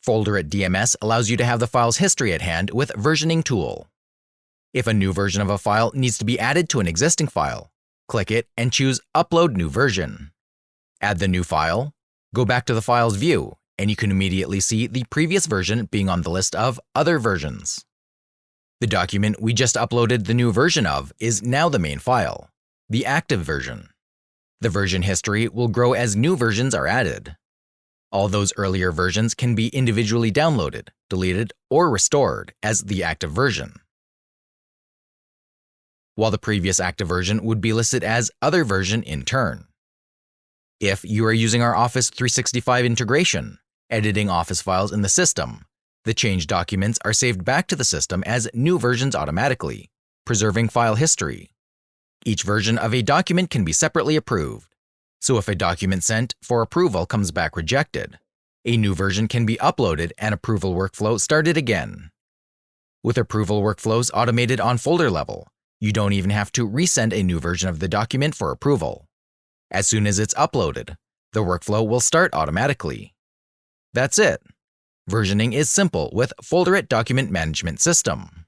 Folderit DMS allows you to have the file's history at hand with Versioning tool. If a new version of a file needs to be added to an existing file, click it and choose Upload New Version. Add the new file, go back to the file's view, and you can immediately see the previous version being on the list of Other Versions. The document we just uploaded the new version of is now the main file, the active version. The version history will grow as new versions are added. All those earlier versions can be individually downloaded, deleted, or restored as the active version, while the previous active version would be listed as Other Version in turn. If you are using our Office 365 integration, editing Office files in the system, the changed documents are saved back to the system as new versions automatically, preserving file history. Each version of a document can be separately approved, so if a document sent for approval comes back rejected, a new version can be uploaded and approval workflow started again. With approval workflows automated on folder level, you don't even have to resend a new version of the document for approval. As soon as it's uploaded, the workflow will start automatically. That's it. Versioning is simple with Folderit Document Management System.